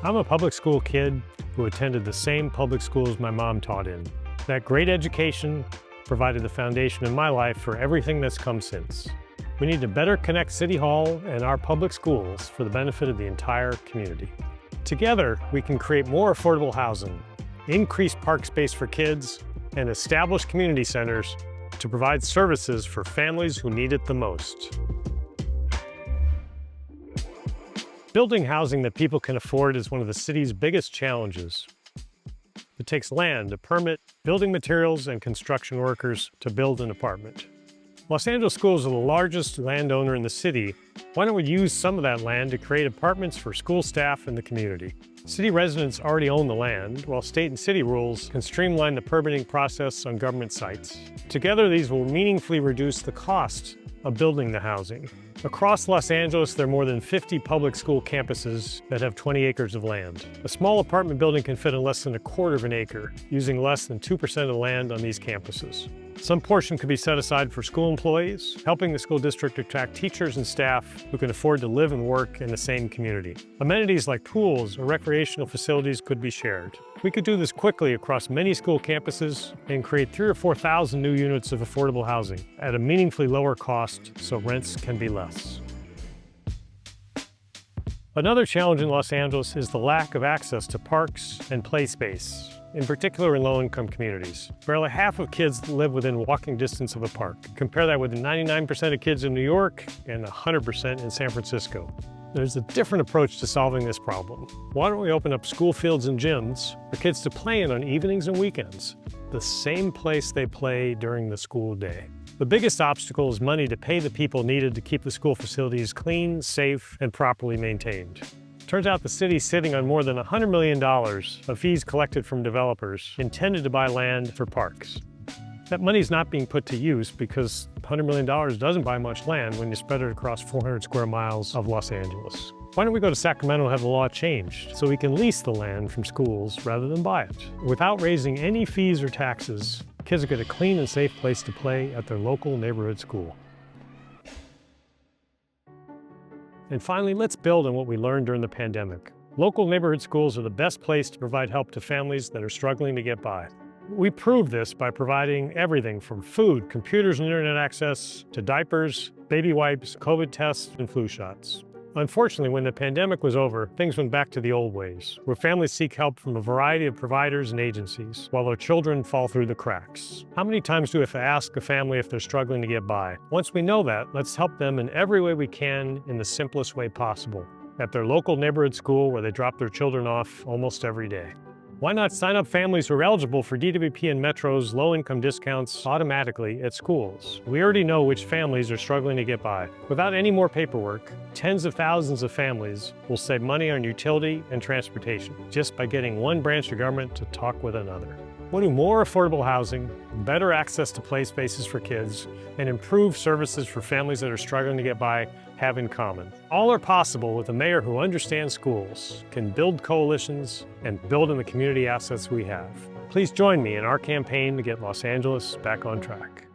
I'm a public school kid who attended the same public schools my mom taught in. That great education provided the foundation in my life for everything that's come since. We need to better connect City Hall and our public schools for the benefit of the entire community. Together, we can create more affordable housing, increase park space for kids, and establish community centers to provide services for families who need it the most. Building housing that people can afford is one of the city's biggest challenges. It takes land, a permit, building materials, and construction workers to build an apartment. Los Angeles Schools are the largest landowner in the city. Why don't we use some of that land to create apartments for school staff and the community? City residents already own the land, while state and city rules can streamline the permitting process on government sites. Together, these will meaningfully reduce the cost of building the housing. Across Los Angeles, there are more than 50 public school campuses that have 20 acres of land. A small apartment building can fit in less than a quarter of an acre, using less than 2% of the land on these campuses. Some portion could be set aside for school employees, helping the school district attract teachers and staff who can afford to live and work in the same community. Amenities like pools or recreational facilities could be shared. We could do this quickly across many school campuses and create 3,000 or 4,000 new units of affordable housing at a meaningfully lower cost so rents can be less. Another challenge in Los Angeles is the lack of access to parks and play space, in particular in low-income communities. Barely half of kids live within walking distance of a park. Compare that with 99% of kids in New York and 100% in San Francisco. There's a different approach to solving this problem. Why don't we open up school fields and gyms for kids to play in on evenings and weekends, the same place they play during the school day? The biggest obstacle is money to pay the people needed to keep the school facilities clean, safe, and properly maintained. Turns out the city's sitting on more than $100 million of fees collected from developers intended to buy land for parks. That money's not being put to use because $100 million doesn't buy much land when you spread it across 400 square miles of Los Angeles. Why don't we go to Sacramento and have the law changed so we can lease the land from schools rather than buy it? Without raising any fees or taxes, kids will get a clean and safe place to play at their local neighborhood school. And finally, let's build on what we learned during the pandemic. Local neighborhood schools are the best place to provide help to families that are struggling to get by. We proved this by providing everything from food, computers and internet access, to diapers, baby wipes, COVID tests, and flu shots. Unfortunately, when the pandemic was over, things went back to the old ways, where families seek help from a variety of providers and agencies, while their children fall through the cracks. How many times do we have to ask a family if they're struggling to get by? Once we know that, let's help them in every way we can in the simplest way possible, at their local neighborhood school where they drop their children off almost every day. Why not sign up families who are eligible for DWP and Metro's low-income discounts automatically at schools? We already know which families are struggling to get by. Without any more paperwork, tens of thousands of families will save money on utility and transportation just by getting one branch of government to talk with another. What do more affordable housing, better access to play spaces for kids, and improved services for families that are struggling to get by have in common? All are possible with a mayor who understands schools, can build coalitions, and build in the community assets we have. Please join me in our campaign to get Los Angeles back on track.